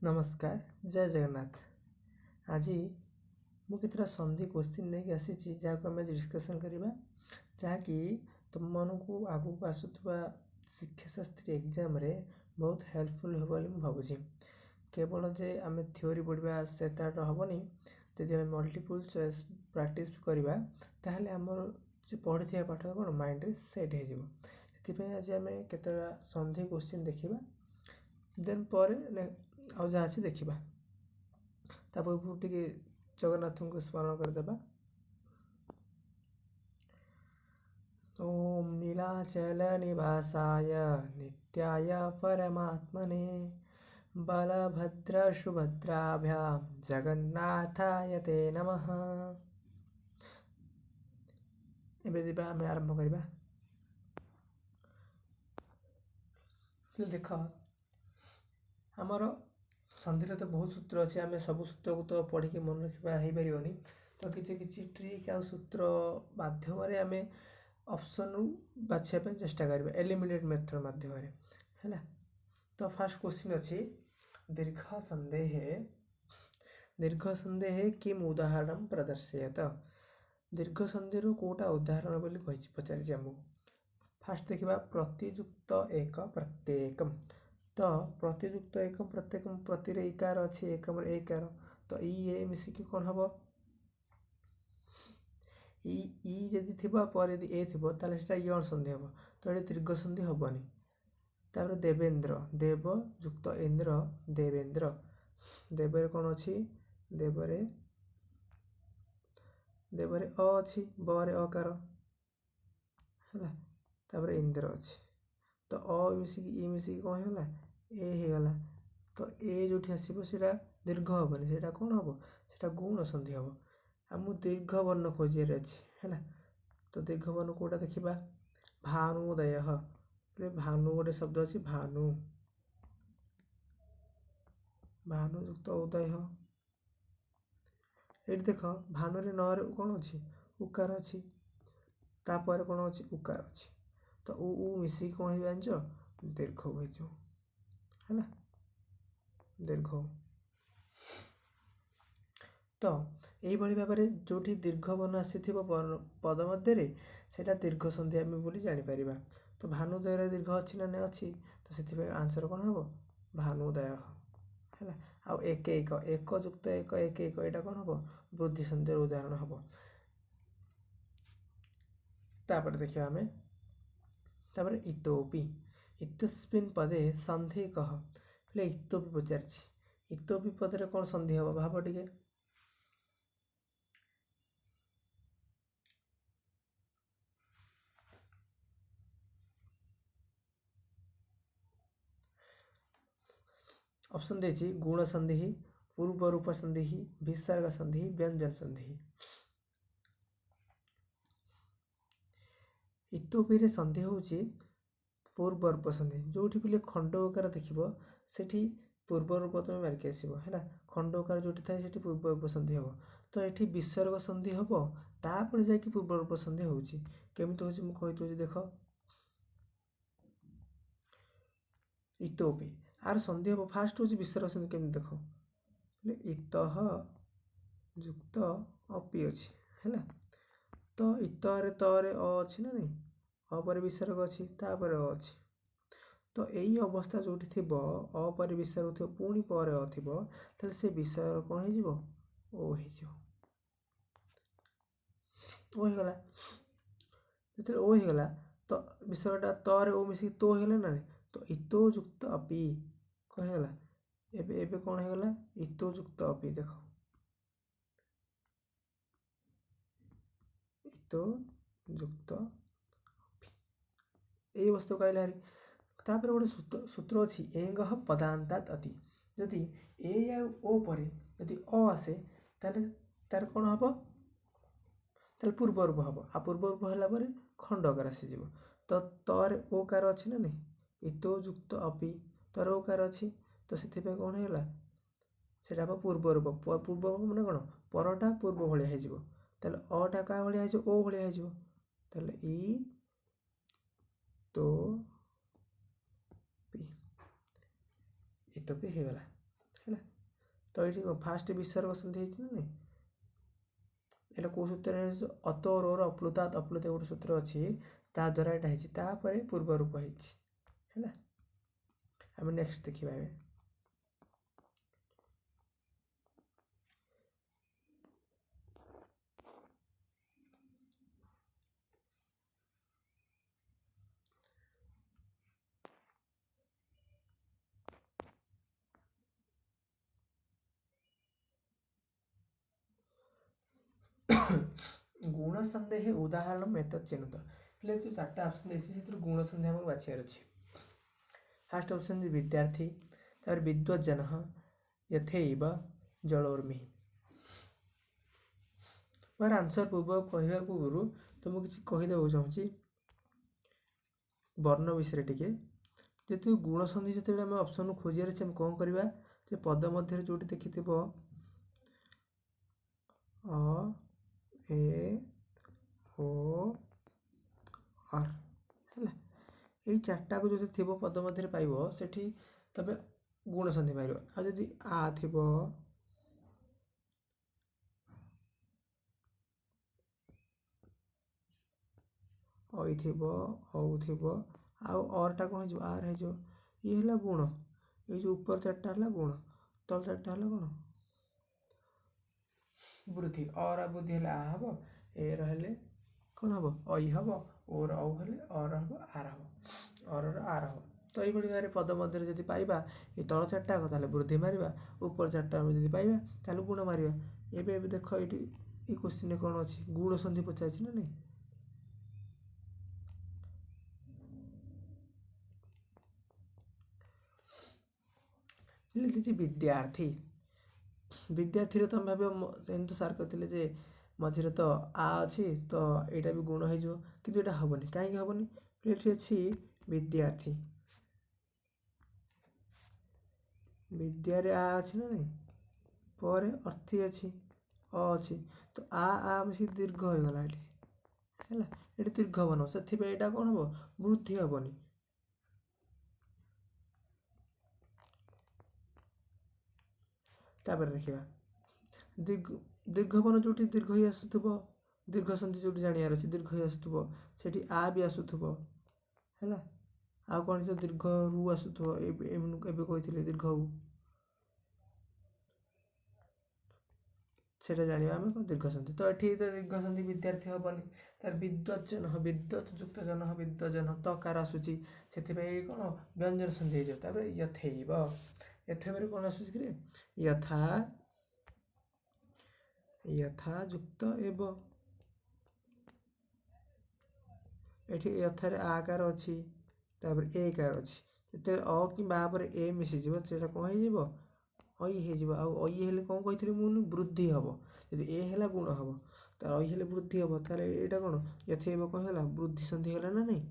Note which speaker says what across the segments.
Speaker 1: नमस्कार जय जगन्नाथ। आज मुझे सन्धि क्वेश्चन नहीं आसी जहाँ आम डिस्कसन करवा जहाँकि तुम मन को आगू आसुवा शिक्षाशास्त्री एग्जाम रे बहुत हेल्पफुल हे बोली भावुँ। केवल जे आम थ्योरी पढ़ा से हेनी जदि आम मल्टीपल चॉइस प्रैक्टिस करवा ताहले आमर जे पढ़ी पाठ कौन माइंड रे सेट हो। आज आम केतटा सन्धि क्वेश्चन देखा देन पर आ जहाँ अच्छी देखा टे जगन्नाथ को स्मरण करदे। ओम नीलाचल निवासाय नित्याय परमात्मने बलभद्र सुभद्राभ्याम जगन्नाथाय ते नमः। एबे आम आरंभ करवा। देख आमर सन्धि तो बहुत सूत्र अच्छे आम सब सूत्र को तो पढ़ी मन रखा हो पारनी तो किसी ट्रिक आ सूत्र मध्यम आम ऑप्शन रु बाछिया चेष्टा करें एलिमिनेट मेथड माध्यम है। तो फास्ट क्वेश्चन अच्छी दीर्घ संदेह किम उदाहरण प्रदर्शयत। दीर्घ संधि कोटा उदाहरण बोली पचार आमको। फास्ट देखा प्रतियुक्त एक प्रत्येकम तो प्रतियुक्त एक प्रत्येकम प्रति इकार अच्छी एकम एकार तो ए मिसिकी कौन हम इ जदि थी पर यदि ए थी ताले सेटा यण संधि हम तो ये दीर्घ संधि हेनी। तापर देवेंद्र देव युक्त इंद्र देवेंद्र देवरे कौन अच्छी देवरे देवरे अ अच्छी बरे अकार है। तापर इंद्र अच्छी तो अ मिसिकी इ मिसिकी कौन होगा ए होगा तो ए जो आसो सीटा दीर्घ हेनी से कौन हम से गुण संधि हम आमको दीर्घ वर्ण खोजार अच्छे है। तो दीर्घ वर्ण कोटा देखा भानुदय भानु गोटे शब्द अच्छी भानु भानु युक्त उदय ये देख भानु रे न कौन अच्छी उकार अच्छी तापर कौन अच्छी उकार अच्छी तो उ मिसिक कौन हो जान दीर्घ हो है दीर्घ। तो यही भाव में जो दीर्घ वर्ण आसी पद मध्य से दीर्घ संधि आम बोली जापर। तो भानुदय दीर्घ अच्छी ना नहीं अच्छी तो से आंसर कौन हम भानुदय है। आउ एक एक एक युक्त एक एक एक यहाँ कौन हम वृद्धि संधि उदाहरण हम। तापर देखिए आम तापर इतोपि इतस्मिन् पदे संधि कह इतोपि पचार इतोपि पदे कौन संधि हम भाव टे ऑप्शन देखिए गुण संधि पूर्व रूप संधि विसर्ग संधि व्यंजन संधि। इतोपि संधि हूँ पूर्व रूप संधि जो भी खंड उकार देख से पूर्व रूप तुम मारिक आसो है खंड उकार जो थाए पूर्व रूप संधि हम तो ये विसर्ग संधि हम तापर जा पूर्व रूप संधि होमती हूँ कही देख इतोपि आर संधि हम फास्ट हूँ विसर्ग संधि केमी देख इत युक्त अपि अच्छी है तो इतरे तरे अ अच्छी ना नहीं अपर विसर्ग अच्छी तापर अ अच्छी तो यही अवस्था जो अपर विसर्ग थी पुणी पर अ थी से विसर्ग कौन हो होगला जो होगला तो विसर्गटा तरे ओ मिसिक तो होगला ना तो इतो युक्त अपि कौन होगला एबे कौन होगला इतो युक्त अपि देख इतो युक्त यही वस्तु कहला तापर गोटे सूत्र अच्छी एंग पदांतात अति जदि ए या ओ पर यदि अ आसे तार कौन हम ताल पूर्व रूप हम आ पूर्व रूप है खंड अकार आसीज तो तर ओकार अच्छी ना नहीं इतो युक्त अपि तर ओकार अच्छी तो से कौन होगा से पूर्व रूप पूर्व रूप मैंने कौन परटा पूर्व भाया हो अटा क्या भाया हो भाया हो इ तो इतोपि होगला ହେଲା। ତ ଏଇଠି ଫାଷ୍ଟ ବିସର୍ଗ ସନ୍ଧି ହେଇଛି ନା ନାଇଁ, ଏଇଟା କେଉଁ ସୂତ୍ରରେ ହେଇଛି? ଅତ ରୋର ଅପ୍ଲୁତାତ୍, ଅପ୍ଲୁତ ଗୋଟେ ସୂତ୍ର ଅଛି ତା ଦ୍ୱାରା ଏଇଟା ହେଇଛି, ତାପରେ ପୂର୍ବ ରୂପ ହେଇଛି ହେଲା। ଆମେ ନେକ୍ସଟ ଦେଖିବା ଏବେ। ଗୁଣ ସନ୍ଦେହ ଉଦାହରଣ ମେଥଡ଼ ଚିହ୍ନିତ, ହେଲେ ଯେଉଁ ଚାରିଟା ଅପସନ୍ ଦେଇଛି ସେଥିରୁ ଗୁଣ ସନ୍ଦେହ ଆମକୁ ବାଛିବାର ଅଛି। ଫାଷ୍ଟ ଅପସନ୍ ଯେ ବିଦ୍ୟାର୍ଥୀ, ତାପରେ ବିଦ୍ୱଜ୍ଜନ, ଯଥୈବ ଜଳୋର୍ମି। ମୋର ଆନ୍ସର ପୂର୍ବ କହିବା ପୂର୍ବରୁ ତ ମୁଁ କିଛି କହିଦେବାକୁ ଚାହୁଁଛି ବର୍ଣ୍ଣ ବିଷୟରେ ଟିକେ। ଯେହେତୁ ଗୁଣ ସନ୍ଧି ଯେତେବେଳେ ଆମେ ଅପସନ୍ ଖୋଜିବାର ଅଛି, ଆମେ କ'ଣ କରିବା, ଯେ ପଦ ମଧ୍ୟରେ ଯେଉଁଠି ଦେଖିଥିବ ଅ, ଏ, ଓ, ଅର୍ ହେଲା, ଏଇ ଚାରିଟାକୁ ଯଦି ଥିବ ପଦ ମଧ୍ୟରେ ପାଇବ, ସେଠି ତମେ ଗୁଣ ସନ୍ଧି ପାଇବ। ଆଉ ଯଦି ଆ ଥିବ, ଐ ଥିବ, ଔ ଥିବ, ଆଉ ଅର୍ଟା କ'ଣ ହେଇଯିବ, ଆର୍ ହେଇଯିବ, ଇଏ ହେଲା ଗୁଣ। ଏଇ ଯେଉଁ ଉପର ଚାରିଟା ହେଲା ଗୁଣ, ତଳ ଚାରିଟା ହେଲା କ'ଣ ବୃଦ୍ଧି। ଅର ବୃଦ୍ଧି ହେଲେ ଆ ହେବ, ଏର ହେଲେ କ'ଣ ହେବ, ଐ ହେବ, ଓର ଔ ହେଲେ ଅର ହେବ, ଆର ହେବ, ଅରର ଆର ହେବ। ତ ଏଇଭଳି ଭାବରେ ପଦ ମଧ୍ୟରେ ଯଦି ପାଇବା ଏ ତଳ ଚାରିଟା ତାହେଲେ ବୃଦ୍ଧି ମାରିବା, ଉପର ଚାରିଟା ଆମେ ଯଦି ପାଇବା ତାହେଲେ ଗୁଣ ମାରିବା। ଏବେ ଦେଖ ଏଇଠି ଏଇ କୋଶ୍ଚିନ୍ରେ କ'ଣ ଅଛି, ଗୁଣ ସନ୍ଧି ପଚାରିଛି ନା ନାହିଁ। ହେଲେ କିଛି ବିଦ୍ୟାର୍ଥୀ, ବିଦ୍ୟାର୍ଥୀରେ ତମେ ଭାବିବ ସେମିତି ସାର୍ କହିଥିଲେ ଯେ ମଝିରେ ତ ଆ ଅଛି, ତ ଏଇଟା ବି ଗୁଣ ହେଇଯିବ, କିନ୍ତୁ ଏଇଟା ହେବନି। କାହିଁକି ହେବନି, ଏଠି ଅଛି ବିଦ୍ୟାର୍ଥୀ, ବିଦ୍ୟାରେ ଆ ଅଛି ନା ନାହିଁ, ପରେ ଅର୍ଥୀ ଅଛି, ଅ ଅଛି, ତ ଆ ମିଶି ଦୀର୍ଘ ହୋଇଗଲା ଏଠି ହେଲା, ଏଠି ଦୀର୍ଘ ହବନି, ସେଥିପାଇଁ ଏଇଟା କ'ଣ ହେବ, ବୃଦ୍ଧି ହେବନି। ତାପରେ ଦେଖିବା ଦୀର୍ଘବର୍ଣ୍ଣ ଯେଉଁଠି ଦୀର୍ଘ ହେଇ ଆସୁଥିବ, ଦୀର୍ଘ ସନ୍ଧି ଯେଉଁଠି ଜାଣିବାର ଅଛି, ଦୀର୍ଘ ହେଇ ଆସୁଥିବ ସେଠି ଆ ବି ଆସୁଥିବ ହେଲା। ଆଉ କ'ଣ ହେଇଥିବ, ଦୀର୍ଘ ରୁ ଆସୁଥିବ, ଏବେ କହିଥିଲି ଦୀର୍ଘ ଉ, সেটা ଜାଣିବା ଆମେ କ'ଣ ଦୀର୍ଘ ସନ୍ଧି। ତ ଏଠି ତ ଦୀର୍ଘ ସନ୍ଧି ବିଦ୍ୟାର୍ଥୀ ହେବନି, ତାର ବିଦ୍ୱଜ୍ଜନ, ବିଦ୍ୱତ୍ ଯୁକ୍ତ ଜନ, ବିଦ୍ୱଜନ, ତକାର ଆସୁଛି, ସେଥିପାଇଁ କ'ଣ ବ୍ୟଞ୍ଜନ ସନ୍ଧି ହେଇଯିବ। ତାପରେ ଯଥୈବ, ଯଥୈବରେ କ'ଣ ଆସୁଛି କି ଯଥା, ଯଥା ଯୁକ୍ତ ଏବ, ଏଠି ଯଥାରେ ଆକାର ଅଛି, ତାପରେ ଏ କାର ଅଛି, ଯେତେବେଳେ ଅ କିମ୍ବା ଆ ପରେ ଏ ମିଶିଯିବ ସେଇଟା କ'ଣ ହେଇଯିବ, ଐ ହେଇଯିବ। ଆଉ ଐ ହେଲେ କ'ଣ କହିଥିଲି ମୁଁ, ବୃଦ୍ଧି ହେବ। ଯଦି ଏ ହେଲା ଗୁଣ ହେବ, ତ ଐ ହେଲେ ବୃଦ୍ଧି ହେବ, ତାହେଲେ ଏଇଟା କ'ଣ ଯଥୈବ କ'ଣ ହେଲା, ବୃଦ୍ଧି ସନ୍ଧି ହେଲା ନା ନାହିଁ।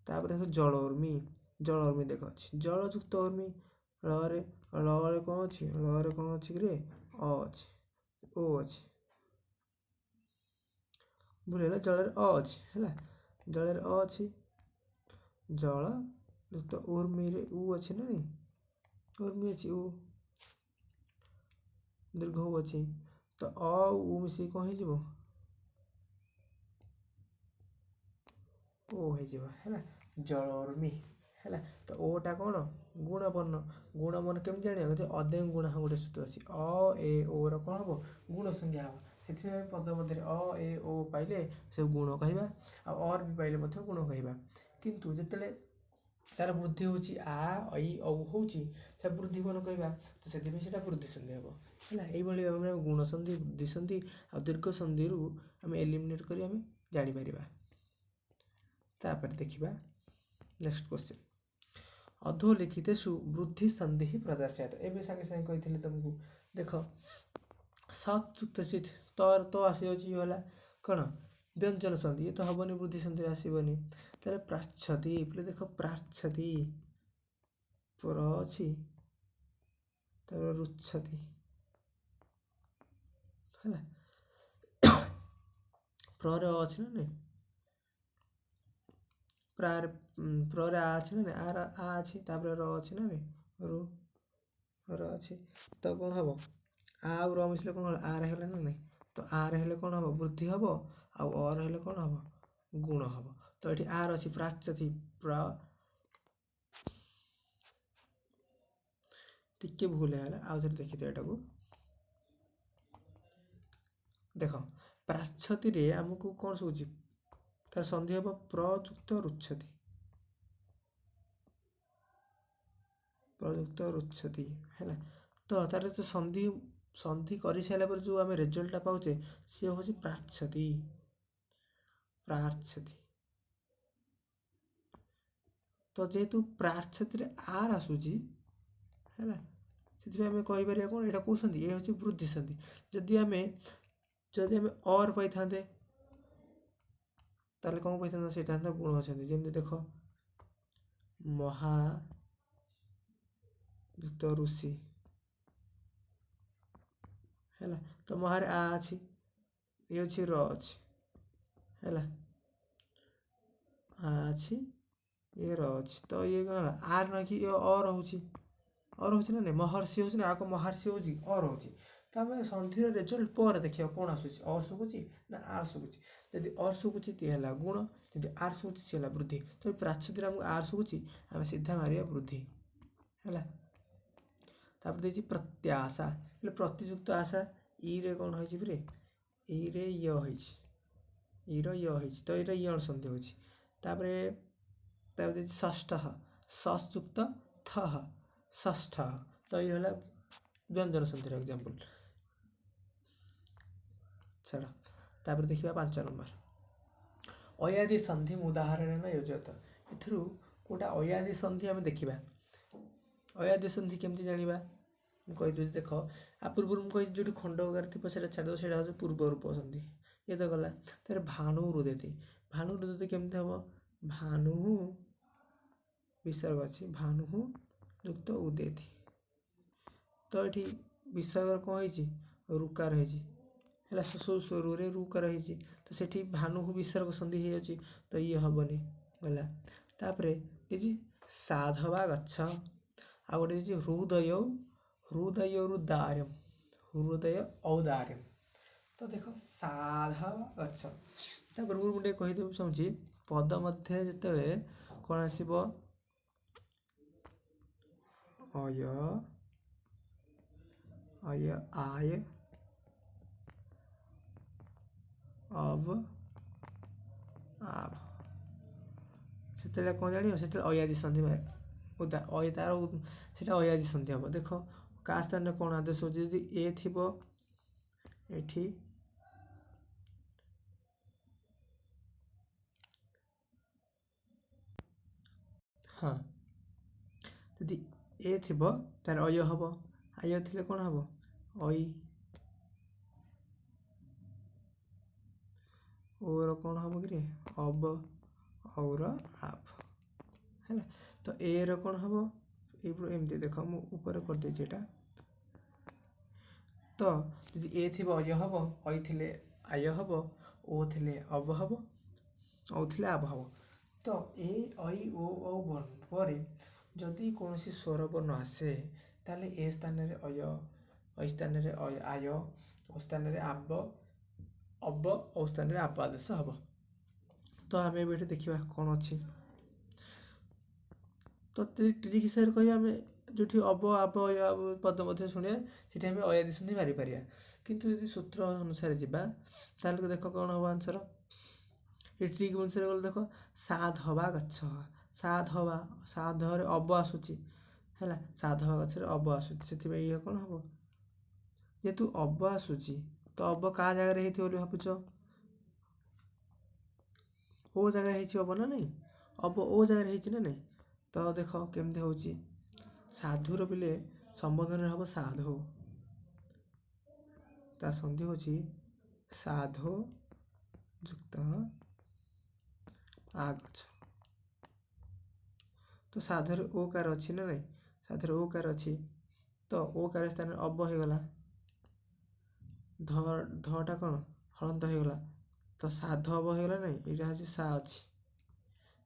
Speaker 1: ତାପରେ ଦେଖ ଜଳୋର୍ମି, ଜଳୋର୍ମି ଦେଖ ଅଛି ଜଳଯୁକ୍ତ ଉର୍ମି, ଳରେ ଳରେ କ'ଣ ଅଛି, ଳରେ କ'ଣ ଅଛି କିରେ, ଅ ଅଛି, ଓ ଅଛି, ବୁଝିଲା, ଜଳରେ ଅ ଅଛି ହେଲା, ଜଳରେ ଅ ଅଛି, ଜଳ ଯୁକ୍ତ ଉର୍ମିରେ ଉ ଅଛି ନା ନାହିଁ, ଉର୍ମି ଅଛି, ଉ ଦୀର୍ଘ ଉ ଅଛି, ତ ଅ ଉ ମିଶିକି କ'ଣ ହେଇଯିବ, ଓ ହେଇଯିବ ହେଲା, ଜଳୋର୍ମି ହେଲା। ତ ଓଟା କ'ଣ ଗୁଣବର୍ଣ୍ଣ, ଗୁଣବର୍ଣ୍ଣ କେମିତି ଜାଣିବା, ଯେ ଅଦେୟ ଗୁଣ ଗୋଟେ ସୂତ୍ର ଅଛି, ଅ ଏ ଓ ର କ'ଣ ହେବ, ଗୁଣ ସଂଜ୍ଞା ହେବ। ସେଥିପାଇଁ ପଦ ମଧ୍ୟରେ ଅ ଏ ଓ ପାଇଲେ ସବୁ ଗୁଣ କହିବା, ଆଉ ଅର୍ ବି ପାଇଲେ ମଧ୍ୟ ଗୁଣ କହିବା। କିନ୍ତୁ ଯେତେବେଳେ ତାର ବୃଦ୍ଧି ହେଉଛି, ଆ ଐ ଔ ହେଉଛି, ସେ ବୃଦ୍ଧି ଗୁଣ କହିବା, ତ ସେଥିପାଇଁ ସେଇଟା ବୃଦ୍ଧି ସନ୍ଧି ହେବ ହେଲା। ଏଇଭଳି ଭାବରେ ଆମେ ଗୁଣ ସନ୍ଧି, ବୃଦ୍ଧି ସନ୍ଧି ଆଉ ଦୀର୍ଘ ସନ୍ଧିରୁ ଆମେ ଏଲିମିନେଟ୍ କରି ଆମେ ଜାଣିପାରିବା। ତାପରେ ଦେଖିବା ନେକ୍ସଟ କ୍ୱେଶ୍ଚିନ୍, ଅଧୋଲିଖିତେଷୁ ବୃଦ୍ଧି ସନ୍ଧି ପ୍ରଦର୍ଶୟତ। ଏବେ ସାଙ୍ଗେ ସାଙ୍ଗେ କହିଥିଲି ତୁମକୁ, ଦେଖ ସତ୍ ଯୁକ୍ତ ଚିତ୍, ତ ଆସିଯାଉଛି, ଇଏ ହେଲା କ'ଣ ବ୍ୟଞ୍ଜନ ସନ୍ଧି, ଇଏ ତ ହେବନି, ବୃଦ୍ଧି ସନ୍ଧିରେ ଆସିବନି। ତାହେଲେ ପ୍ରାଚ୍ଛତି, ଦେଖ ପ୍ରାଚ୍ଛତି, ପ୍ର ଅଛି, ତାପରେ ରୁଚ୍ଛତି ହେଲା, ପ୍ରରେ ଅ ଅଛି ନା ନାହିଁ, ପ୍ରରେ ଆ ଅଛି ନା ନାହିଁ, ଆ ଅଛି, ତାପରେ ର ଅଛି ନା ନାହିଁ, ରୁ ର ଅଛି ତ କ'ଣ ହେବ ଆଉ ର ମିଶିଲେ କ'ଣ ହେଲା ଆର ହେଲା ନା ନାହିଁ ତ ଆର ହେଲେ କ'ଣ ହେବ ବୃଦ୍ଧି ହେବ ଆଉ ଅର ହେଲେ କ'ଣ ହେବ ଗୁଣ ହେବ ତ ଏଠି ଆର ଅଛି ପ୍ରାଚ୍ୟଥି ଟିକେ ଭୁଲ ହେଇଗଲା ଆଉ ଥରେ ଦେଖିଦିଅ ଏଟାକୁ ଦେଖ ପ୍ରାଚ୍ଛତିରେ ଆମକୁ କ'ଣ ଶୁଭୁଛି ତାର ସନ୍ଧି ହେବ ପ୍ରଯୁକ୍ତ ରୁଚ୍ଛତି ପ୍ରଯୁକ୍ତ ରୁଚ୍ଛତି ହେଲା ତ ତାର ତ ସନ୍ଧି କରିସାରିଲା ପରେ ଯେଉଁ ଆମେ ରେଜଲ୍ଟଟା ପାଉଛେ ସିଏ ହେଉଛି ପ୍ରାଚ୍ଛତି ତ ଯେହେତୁ ପ୍ରାଚ୍ଛତିରେ ଆର୍ ଆସୁଛି ହେଲା ସେଥିପାଇଁ ଆମେ କହିପାରିବା କ'ଣ ଏଇଟା କେଉଁ ସନ୍ଧି ଏ ହେଉଛି ବୃଦ୍ଧି ସନ୍ଧି ଯଦି ଆମେ ଅର୍ ପାଇଥାନ୍ତେ ତାହେଲେ କ'ଣ ପାଇଥାନ୍ତେ ସେଇଟା ହେଲା ଗୁଣ ସନ୍ଧି ଯେମିତି ଦେଖ ମହାଯୁକ୍ତ ଋଷି ହେଲା ତ ମହାରେ ଆ ଅଛି ଏ ଅଛି ର ଅଛି ହେଲା ଆ ଅଛି ଏ ର ଅଛି ତ ଇଏ କ'ଣ ହେଲା ଆର୍ ନକି ଅ ରହୁଛି ନା ନାଇଁ ମହର୍ଷି ହେଉଛି ନା ଆଗ ମହର୍ଷି ହେଉଛି ଅ ରହୁଛି ତ ଆମେ ସନ୍ଧିର ରେଜଲ୍ଟ ପରେ ଦେଖିବା କ'ଣ ଆସୁଛି ଅର୍ ଶୁଭୁଛି ନା ଆର୍ ଶୁଭୁଛି ଯଦି ଅର୍ ଶୁଭୁଛି ସିଏ ହେଲା ଗୁଣ ଯଦି ଆର୍ ଶୁଭୁଛି ସିଏ ହେଲା ବୃଦ୍ଧି ତ ଏ ପ୍ରାଚ୍ଛତିରେ ଆମକୁ ଆର୍ ଶୁଭୁଛି ଆମେ ସିଧା ମାରିବା ବୃଦ୍ଧି ହେଲା ତାପରେ ଦେଇଛି ପ୍ରତ୍ୟାଶା ହେଲେ ପ୍ରତିଯୁକ୍ତ ଆଶା ଇରେ କ'ଣ ହେଇଛି ଫେରେ ଇରେ ହେଇଛି ଇର ହେଇଛି ତ ଏଇଟା ଇଅଣ ସନ୍ଧି ହେଉଛି ତାପରେ ଦେଇଛି ଷଷ୍ଠ ସସ୍ ଯୁକ୍ତ ଥ ଷଷ୍ଠ ତ ଇଏ ହେଲା ବ୍ୟଞ୍ଜନ ସନ୍ଧିର ଏକ୍ଜାମ୍ପଲ୍ ଛାଡ଼ ତାପରେ ଦେଖିବା 5 ନମ୍ବର ଅୟାଦି ସନ୍ଧି ଉଦାହରଣ ୟୋଜତ ଏଥିରୁ କେଉଁଟା ଅୟାଦି ସନ୍ଧି ଆମେ ଦେଖିବା ଅୟାଦି ସନ୍ଧି କେମିତି ଜାଣିବା ମୁଁ କହିଦେଉଛି ଦେଖ ଆ ପୂର୍ବରୁ ମୁଁ କହିଛି ଯେଉଁଠି ଖଣ୍ଡ ଉଗାର ଥିବ ସେଇଟା ଛାଡ଼ିଦେବ ସେଇଟା ହେଉଛି ପୂର୍ବ ରୂପ ସନ୍ଧି ଇଏ ତ ଗଲା ତାପରେ ଭାନୁ ରୁଦେତି କେମିତି ହେବ ଭାନୁ ବିସର୍ଗ ଅଛି ଭାନୁ ଯୁକ୍ତ ଉଦେତି ତ ଏଠି ବିସର୍ଗର କ'ଣ ହେଇଛି ରୁକାର ହେଇଛି ହେଲା ସ୍ୱରରେ ରୁକାର ହେଇଛି ତ ସେଠି ଭାନୁ ବିସର୍ଗ ସନ୍ଧି ହେଇଯାଉଛି ତ ଇଏ ହେବନି ଗଲା ତାପରେ ହେଇଛି ସାଧବା ଗଛ ଆଉ ଗୋଟେ ହେଇଛି ହୃଦୟ ଔଦାର୍ୟମ୍ ତ ଦେଖ ସାଧବ ଗଛ ତା ପୂର୍ବରୁ ମୁଁ ଟିକେ କହିଦେବାକୁ ଚାହୁଁଛି ପଦ ମଧ୍ୟରେ ଯେତେବେଳେ କ'ଣ ଆସିବ ଅୟ ଆୟ ଅବ ଆବ ସେତେବେଳେ କ'ଣ ଜାଣିବ ସେତେବେଳେ ଅୟାଦି ସନ୍ଧି ତାର ସେଇଟା ଅୟାଦି ସନ୍ଧି ହେବ ଦେଖ କା ସ୍ଥାନରେ କ'ଣ ଆଦେଶ ହେଉଛି ଯଦି ଏ ଥିବ ଏଠି ହଁ ଯଦି ଏ ଥିବ ତାର ଅୟ ହେବ ଆୟ ଥିଲେ କ'ଣ ହେବ ଅଇ ଓର କ'ଣ ହେବ କି ଅବ ଔର ଆବ ହେଲା ତ ଏର କ'ଣ ହେବ ଏମିତି ଦେଖ ମୁଁ ଉପରେ କରିଦେଇଛି ଏଇଟା ତ ଯଦି ଏ ଥିବ ଅୟ ହେବ ଅଇ ଥିଲେ ଆୟ ହେବ ଓ ଥିଲେ ଅବ ହେବ ଔ ଥିଲେ ଆବ ହେବ ତ ଏ ଅଇ ଓ ପରେ ଯଦି କୌଣସି ସ୍ୱରବର୍ଣ୍ଣ ଆସେ ତାହେଲେ ଏ ସ୍ଥାନରେ ଅୟ ସ୍ଥାନରେ ଆୟ ଓ ସ୍ଥାନରେ ଆବ ଅବ ଓ ସ୍ଥାନରେ ଆବ ଆଦେଶ ହେବ ତ ଆମେ ଏବେ ଏଠି ଦେଖିବା କ'ଣ ଅଛି ତ ଠିକ୍ ହିସାବରେ କହିବା ଆମେ ଯେଉଁଠି ଅବ ଆବ ପଦ ମଧ୍ୟ ଶୁଣିବା ସେଠି ଆମେ ଅୟାଦି ସନ୍ଧି ମାରିପାରିବା କିନ୍ତୁ ଯଦି ସୂତ୍ର ଅନୁସାରେ ଯିବା ତାହେଲେ ଦେଖ କ'ଣ ହେବ ଆନ୍ସର ଏ ଠିକ୍ ଅନୁସାରେ ଗଲେ ଦେଖ ସାଧବା ଗଛ ସାଧରେ ଅବ ଆସୁଛି ହେଲା ସାଧବା ଗଛରେ ଅବ ଆସୁଛି ସେଥିପାଇଁ ଇଏ କ'ଣ ହେବ ଯେହେତୁ ଅବ ଆସୁଛି ତ ଅବ କାହା ଜାଗାରେ ହେଇଥିବ ବୋଲି ଭାବୁଛ ଓ ଜାଗାରେ ହେଇଛି ଅବ ନା ନାଇଁ ଅବ ଓ ଜାଗାରେ ହେଇଛି ନା ନାଇଁ ତ ଦେଖ କେମିତି ହେଉଛି ସାଧୁର ପିଲେ ସମ୍ବୋଧନରେ ହେବ ସାଧୁ ତା ସନ୍ଧି ହେଉଛି ସାଧୁ ଯୁକ୍ତ ଆଗଛ ତ ସାଧୁରେ ଓ କାର ଅଛି ନା ନାଇଁ ସାଧୁରେ ଓ କାର ଅଛି ତ ଓ କାର ସ୍ଥାନରେ ଅବ ହେଇଗଲା ଧଟା କ'ଣ ହଳନ୍ତ ହେଇଗଲା ତ ସାଧ ଅବ ହେଇଗଲା ନାଇଁ ଏଇଟା ହେଉଛି ସା ଅଛି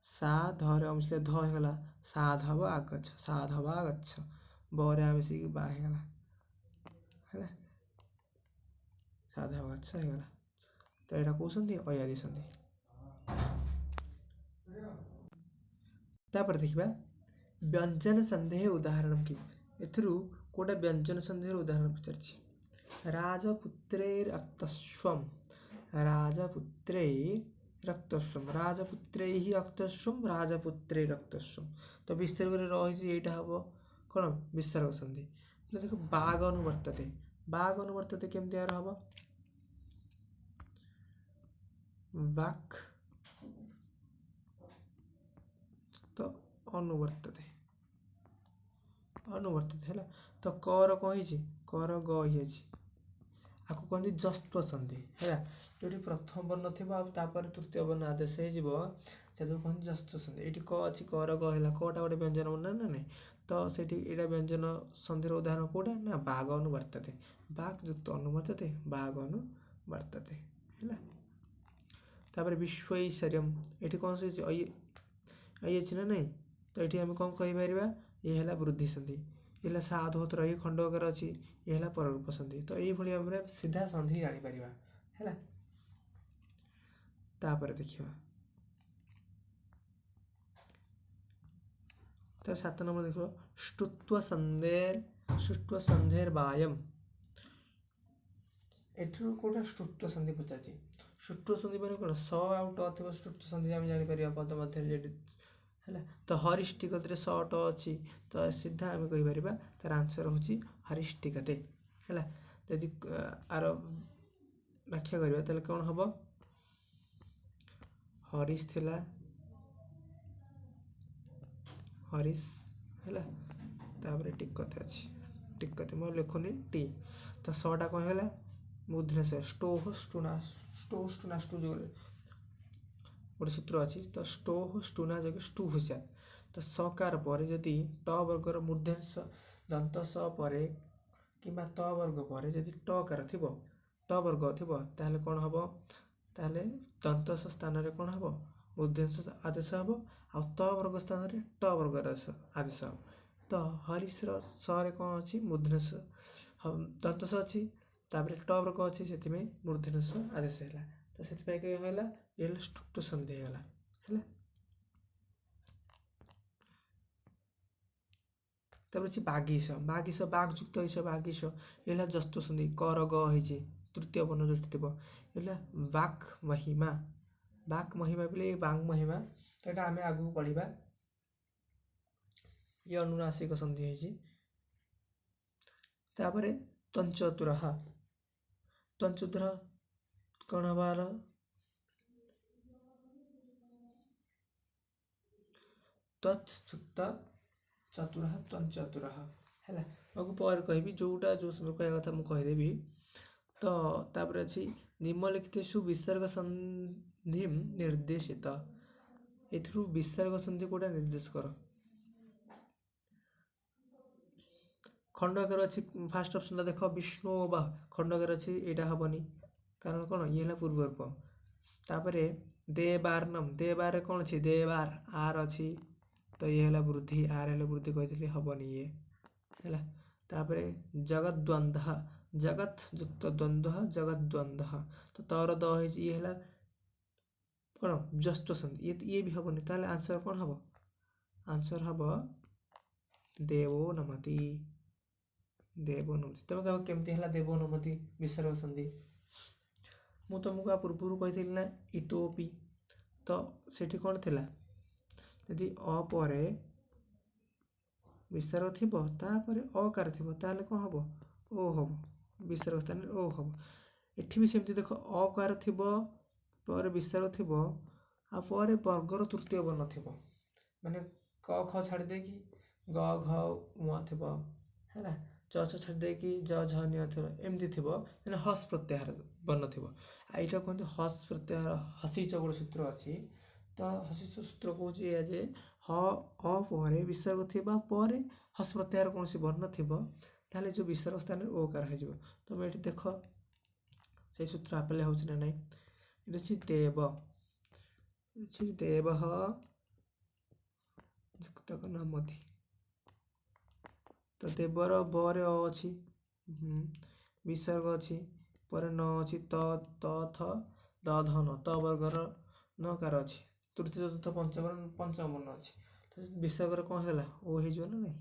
Speaker 1: ସା ଧରେ ଅମିଶିଲେ ଧ ହେଇଗଲା ସାଧବ ଆଗଛ बरे आ मिसिकी बा ହେଇଗଲା ହେଲା साधा गच्छ ହେଇଗଲା तो यहाँ कौ सन्धि अयादि सन्धि। तापर देखिबा व्यंजन संधि उदाहरण कि एथुरु कोटा व्यंजन संधि उदाहरण पचारछि राजपुत्रैरक्तस्वम राजपुत्रैः रक्तस्वम राजपुत्रैरक्तस्वम तो विस्तार करे रहिछि एटा हबो कोन विसर्ग संधि देखो बाग अनुवर्तते केमति यार हबो बाक तो अनुवर्तते है तो कर कौन है कर ग ही आपको कहते जस्त्व संधि है जो प्रथम वर्ण थी तृतीय वर्ण आदेश हो कहते जस्त्व संधि ये क अच्छी कर ग है कटा गोटे व्यंजन वर्ण ना नहीं तो ये व्यंजन संधि उदाहरण कौटा ना बाघ अनुवर्तते बाघ युक्त अनुवर्तते बाघ अनुवर्तते है तापर विश्वैश्वर्यम ये कौन से अच्छी ना नहीं तो ये आम कौन कहीपर ये है वृद्धि संधि ये साधोत्र ये खंडकर अच्छी ये है पररूप संधि तो ये भाई भाव सीधा संधि जापर है तापर देखा तो 7 नंबर देख ष्टुत्व संधेर बायम एठू कोटा ष्टुत्व संधि पचार ष्टुत्व संधि मैंने कौन स आउट अथवा ष्टुत्व संधि आम जापर पद मध्य है तो हरिष्टिकते स ट अच्छी तो सीधा आम कहीपर तार आंसर हूँ हरिष्टिकते है यदि आर व्याख्या करवा ताले कौन हम हरीश थिला हरीश है टिकते अच्छी टिकते मैं लिखुनी टी तो सटा कौन है मूर्धन्य स्टोह स्टुना स्टुना स्टू जो गोटे सूत्र अच्छी तो स्टोह स्टुना जगह स्टू हुसा तो सकार पर जदि ट वर्गर मूर्धन्य दंत स पर कि त वर्ग पर जदि टकार थी ट वर्ग थी ताले कौन हम ताले दंत स्थान कौन हम मूर्धन्य आदेश हम आ त वर्ग स्थान ट वर्ग आदेश हम तो हरीश रे कौन अच्छी मूर्धन्य दंत स अच्छी तापर ट वर्ग अच्छी से मूर्धन्य आदेश है तो से ये ष्टुत्व संधि है तापर बागिश बागिश बाघयुक्त बागिश ये जस्त्व संधि कर ग है तृतीय वर्ण जो थी ये बाक महिमा बोले बांग महिमा तो यहाँ आम आगू पढ़ा ये अनुनासिक संधि है तापर तंचतुर कौन हबार तत्युक्त चतुर तंचतुर है पर कहि जोटा जो समय कह कथा मुझे कहीदेवी तो तापर अच्छी निम्नलिखितेषु विसर्ग संधि निर्देशित एथुरु विसर्ग संधि कोटा निर्देश कर खंडकर अच्छी फास्ट ऑप्शन देख विष्णु बा खंडकर अच्छी यहाँ हेनी कारण कौन ये पूर्वरूप तापर देवार्नम देवार कौन अच्छी देवार आर अच्छी तो ये है वृद्धि आर है वृद्धि कही हेनी ये है तापर जगद्वंद जगत युक्त द्वंद्व जगद्वंद तो तर द ये है कौन जस्त्व संधि ये भी हेनी ताल आंसर कौन हम आंसर हम देवो नमति तुम कह केमती है देवो नमति विसर्ग संधि मु तुमको पूर्व कही ना इतोपि तो सेठी कौन थिला यदि अपर विसर्ग थी तापर अकार थी ताले कौन हम ओ हम विसर्ग स्थान ओ हम एठी भी सेमती देख अकार थी पर विसर्ग थी पर वर्गर तृतीय वर्ण थी माने क ख छाड़ दे कि ग घ उ थी है च छाड़ी कि ज झ नि एमती थी हस प्रत्याहार वर्ण थी यहाँ कहते हस प्रत्याहार हसीच गोटे सूत्र अच्छी तो हसीच सूत्र कौन जे ह पर विसर्ग थी पर हस प्रत्याहार कौन सी वर्ण थी ताले जो विसर्ग स्थान ओकार हो तुम ये देख से सूत्र आप्लाय हो ना ना ये देव देव युक्त नमति ତ ଦେବର ବରେ ଅ ଅଛି, ବିସର୍ଗ ଅଛି, ପରେ ନ ଅଛି, ତ ଥ ଦ ଧ ନ, ତ ବର୍ଗର ନକାର ଅଛି, ତୃତୀୟ ଚତୁର୍ଥ ପଞ୍ଚମ ବର୍ଣ୍ଣ ଅଛି। ତ ବିସର୍ଗରେ କ'ଣ ହେଇଗଲା? ଓ ହେଇଯିବ ନା ନାହିଁ?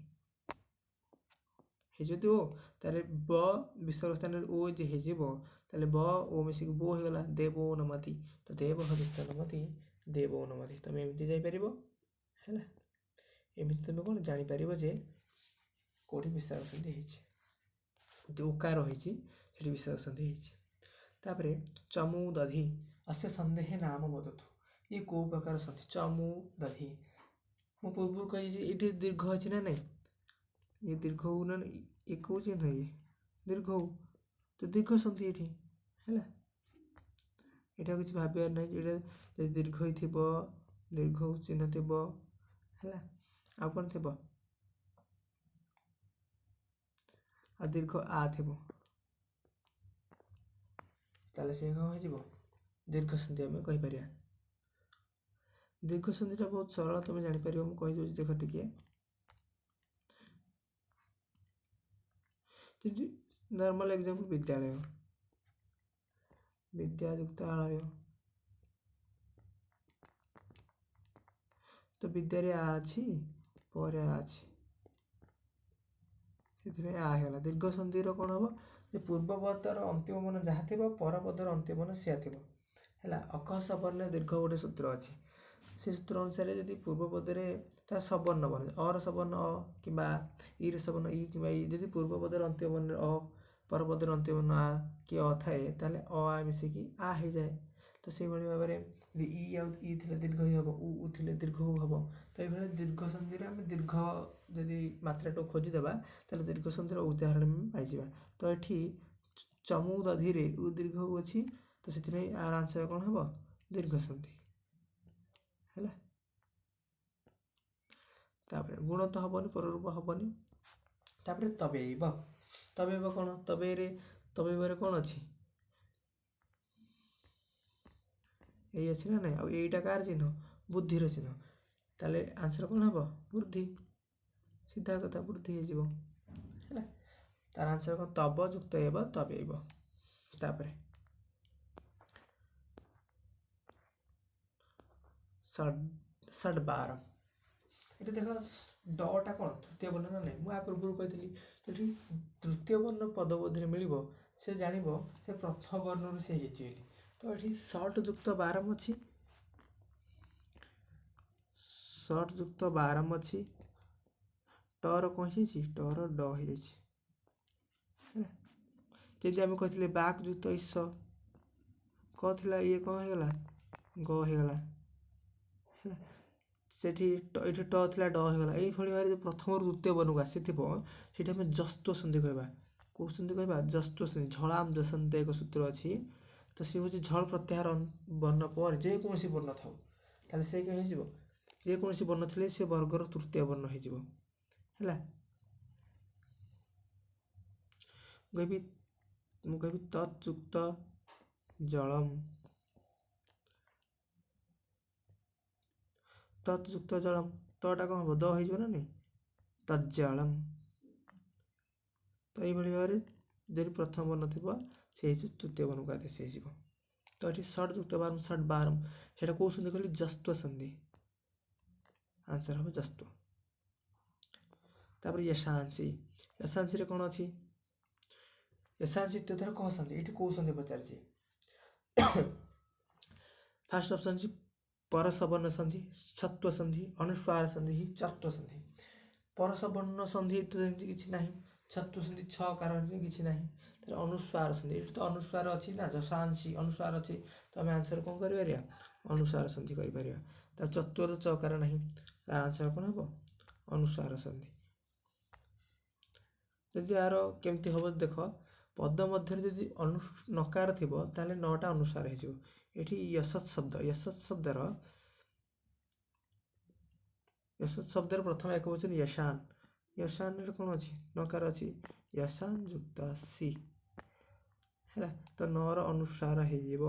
Speaker 1: ହେଇଯିବ ଓ, ତାହେଲେ ବ ବିସର୍ଗ ସ୍ଥାନରେ ଓ ଯେ ହେଇଯିବ, ତାହେଲେ ବ ଓ ମିଶିକି ବୋ ହେଇଗଲା, ଦେବ ନମତି। ତ ଦେବ ଯୁକ୍ତ ନମତି, ଦେବ ନମତି। ତମେ ଏମିତି ଯାଇପାରିବ ହେଲା। ଏମିତି ତମେ କ'ଣ ଜାଣିପାରିବ ଯେ କେଉଁଠି ବିସର୍ଗ ସନ୍ଧି ହେଇଛି, ଉକାର ହେଇଛି ସେଠି ବିସର୍ଗ ସନ୍ଧି ହେଇଛି। ତାପରେ ଚମୁ ଦଧି ଅସ୍ୟ ସନ୍ଦେହେ ନାମ ବଦତୁ। ଇଏ କେଉଁ ପ୍ରକାର ସନ୍ଧି? ଚମୁ ଦଧି। ମୁଁ ପୂର୍ବରୁ କହିଛି ଏଇଠି ଦୀର୍ଘ ଅଛି ନା ନାହିଁ? ଇଏ ଦୀର୍ଘ ହଉ ନା ଇଏ କେଉଁ ଚିହ୍ନ? ଇଏ ଦୀର୍ଘ ହଉ, ତ ଦୀର୍ଘ ସନ୍ଧି ଏଠି ହେଲା। ଏଇଟା କିଛି ଭାବିବାର ନାହିଁ। ଏଇଟା ଯଦି ଦୀର୍ଘ ହେଇଥିବ, ଦୀର୍ଘ ଚିହ୍ନ ଥିବ ହେଲା, ଆଉ କ'ଣ ଥିବ? ଆଉ ଦୀର୍ଘ ଆ ଥିବ, ତାହେଲେ ସେ କ'ଣ ହେଇଯିବ? ଦୀର୍ଘ ସନ୍ଧି ଆମେ କହିପାରିବା। ଦୀର୍ଘ ସନ୍ଧିଟା ବହୁତ ସରଳ, ତମେ ଜାଣିପାରିବ। ମୁଁ କହିଦେଉଛି ଦେଖ ଟିକେ। ଯେମିତି ନର୍ମାଲ ଏକ୍ଜାମ୍ପଲ୍ ବିଦ୍ୟାଳୟ, ବିଦ୍ୟା ଯୁକ୍ତ ଆଳୟ, ତ ବିଦ୍ୟାରେ ଆ ଅଛି, ପରେ ଆ ଅଛି, ସେଥିପାଇଁ ଆ ହେଇଗଲା। ଦୀର୍ଘ ସନ୍ଧିର କ'ଣ ହବ? ଯେ ପୂର୍ବପଦର ଅନ୍ତିମ ବର୍ଣ୍ଣ ଯାହା ଥିବ, ପରପଦର ଅନ୍ତିମ ବର୍ଣ୍ଣ ସେୟା ଥିବ ହେଲା। ଅକ ସବର୍ଣ୍ଣ ଦୀର୍ଘ ଗୋଟେ ସୂତ୍ର ଅଛି। ସେ ସୂତ୍ର ଅନୁସାରେ ଯଦି ପୂର୍ବପଦରେ ତା ସବର୍ଣ୍ଣ ବର୍ଣ୍ଣ, ଅର ସବର୍ଣ୍ଣ ଅ କିମ୍ବା ଇର ସବର୍ଣ୍ଣ ଇ କିମ୍ବା ଇ, ଯଦି ପୂର୍ବପଦର ଅନ୍ତିମ ବର୍ଣ୍ଣରେ ଅ, ପରପଦର ଅନ୍ତିମ ବର୍ଣ୍ଣ ଆ କି ଅ ଥାଏ, ତାହେଲେ ଅ ଆ ମିଶିକି ଆ ହେଇଯାଏ। ତ ସେଇଭଳି ଭାବରେ ଯଦି ଇ ଆଉ ଇ ଥିଲେ ଦୀର୍ଘ ଇ ହେବ, ଉ ଥିଲେ ଦୀର୍ଘ ଉ ହେବ। ତ এইভাবে ଦୀର୍ଘ ସନ୍ଧିରେ ଆମେ ଦୀର୍ଘ ଯଦି ମାତ୍ରାଟାକୁ ଖୋଜିଦେବା, ତାହେଲେ ଦୀର୍ଘ ସନ୍ଧିର ଉଦାହରଣ ଆମେ ପାଇଯିବା। ତ ଏଠି ଚମୁ ଦଧିରେ ଉ ଦୀର୍ଘ ଉ ଅଛି, ତ ସେଥିପାଇଁ ଆର ଆନ୍ସର କ'ଣ ହେବ? ଦୀର୍ଘ ସନ୍ଧି ହେଲା। ତାପରେ ଗୁଣ ତ ହବନି, ପରରୂପ ହବନି। ତାପରେ ତବେଇବ। ତବେଇବ କ'ଣ? ତବେଇବରେ କ'ଣ ଅଛି? ଏଇ ଅଛି ନା ନାହିଁ? ଆଉ ଏଇଟା କାହାର ଚିହ୍ନ? ବୁଦ୍ଧିର ଚିହ୍ନ। ତାହେଲେ ଆନ୍ସର କ'ଣ ହେବ? ବୃଦ୍ଧି। ସିଧା କଥା, ବୃଦ୍ଧି ହେଇଯିବ ହେଲା। ତାର ଆନ୍ସର କ'ଣ? ତବ ଯୁକ୍ତ ହେବ ତବେଇବ। ତାପରେ ଷଡ୍ବାର। ଏଠି ଦେଖ ଡଟା କ'ଣ? ତୃତୀୟ ବର୍ଣ୍ଣ ନା ନାହିଁ? ମୁଁ ଆ ପୂର୍ବରୁ କହିଥିଲି ଯଦି ତୃତୀୟ ବର୍ଣ୍ଣ ପଦ ବୋଧରେ ମିଳିବ, ସେ ଜାଣିବ ସେ ପ୍ରଥମ ବର୍ଣ୍ଣରୁ ସେ ହେଇଛି ବୋଲି। ତ ଏଠି ଷଟ୍ ଯୁକ୍ତ ବାରମ ଅଛି, ଷଟ୍ ଯୁକ୍ତ ବାରମ ଅଛି। ଟର କ'ଣ ହେଇଯାଇଛି? ଟର ଡ ହେଇଯାଇଛି ହେଲା। ଯେମିତି ଆମେ କହିଥିଲେ ବାକ୍ ଯୁକ୍ତ ଇସ, କ ଥିଲା, ଇଏ କ'ଣ ହେଇଗଲା? ଗ ହେଇଗଲା ହେଲା। ସେଠି ଏଠି ଟ ଥିଲା, ଡ ହେଇଗଲା। ଏଇଭଳି ଭାବରେ ପ୍ରଥମରୁ ଦ୍ୱିତୀୟ ବର୍ଣ୍ଣକୁ ଆସିଥିବ, ସେଠି ଆମେ ଜସ୍ତ୍ୱ ସନ୍ଧି କହିବା। କେଉଁ ସନ୍ଧି କହିବା? ଜସ୍ତ୍ୱ ସନ୍ଧି। ଝଳାମ୍ ଜସନ୍ତେ ଏକ ସୂତ୍ର ଅଛି, ତ ସେ ହେଉଛି ଝଳ ପ୍ରତ୍ୟାହାର ବର୍ଣ୍ଣ ପରେ ଯେକୌଣସି ବର୍ଣ୍ଣ ଥାଉ, ତାହେଲେ ସେ କ'ଣ ହେଇଯିବ? ଯେକୌଣସି ବର୍ଣ୍ଣ ଥିଲେ ସେ ବର୍ଗର ତୃତୀୟ ବର୍ଣ୍ଣ ହେଇଯିବ ହେଲା। ମୁଁ କହିବି ତତ୍ ଯୁକ୍ତ ଜଳମ୍, ତତ୍ ଯୁକ୍ତ ଜଳମ୍, ତଟା କ'ଣ ହେବ? ଦ ହେଇଯିବ ନା ନାହିଁ? ତଜ୍ଜଳମ୍। ତ ଏଇଭଳି ଭାବରେ ଯଦି ପ୍ରଥମ ବର୍ଣ୍ଣ ଥିବ, ସେ ତୃତୀୟ ବର୍ଣ୍ଣକୁ ଆଦେଶ ହେଇଯିବ। ତ ଏଠି ଷଟ୍ ଯୁକ୍ତ ବାରମ୍, ଷଟ୍ ବାରମ୍, ସେଇଟା କେଉଁ ସନ୍ଧି କହିଲି? ଜସ୍ତ୍ୱ ସନ୍ଧି। ଆନ୍ସର ହେବ ଜସ୍ତ୍ୱ। ତାପରେ ୟଶାଂଶୀ। ୟଶାଂଶୀରେ କ'ଣ ଅଛି? ୟଶାଂଶୀ ଇତ୍ୟଥର କହ ସନ୍ଧି। ଏଠି କେଉଁ ସନ୍ଧି ପଚାରିଛି? ଫାର୍ଷ୍ଟ ଅପସନ୍ ଅଛି ପରସବର୍ଣ୍ଣ ସନ୍ଧି, ଛତ୍ୱ ସନ୍ଧି, ଅନୁସ୍ୱାର ସନ୍ଧି, ଚତ୍ୱ ସନ୍ଧି। ପରସବର୍ଣ୍ଣ ସନ୍ଧି ତ ଏମିତି କିଛି ନାହିଁ। ଛତ୍ୱ ସନ୍ଧି ଛ କାରଣରେ କିଛି ନାହିଁ। ତାହେଲେ ଅନୁସ୍ୱାର ସନ୍ଧି, ଏଠି ତ ଅନୁସ୍ୱାର ଅଛି ନା, ଯଶାଂଶୀ ଅନୁସ୍ୱାର ଅଛି, ତ ଆମେ ଆନ୍ସର କ'ଣ କରିପାରିବା? ଅନୁସ୍ୱାର ସନ୍ଧି କରିପାରିବା। ତା ଚତ୍ୱର ଚକାର ନାହିଁ, ତାର ଆନ୍ସର କ'ଣ ହେବ? ଅନୁସ୍ୱାର ସନ୍ଧି। ଯଦି ଆର କେମିତି ହେବ ଦେଖ, ପଦ ମଧ୍ୟରେ ଯଦି ନକାର ଥିବ, ତାହେଲେ ନଟା ଅନୁସ୍ୱାର ହେଇଯିବ। ଏଠି ୟଶତ୍ ଶବ୍ଦ, ୟଶତ୍ ଶବ୍ଦର ପ୍ରଥମ ଏକ ବଚନ ୟଶାନ୍। ୟଶାନରେ କ'ଣ ଅଛି? ନକାର ଅଛି, ୟଶାନ୍ ଯୁକ୍ତ ସି ହେଲା। ତ ନର ଅନୁସ୍ୱାର ହେଇଯିବ,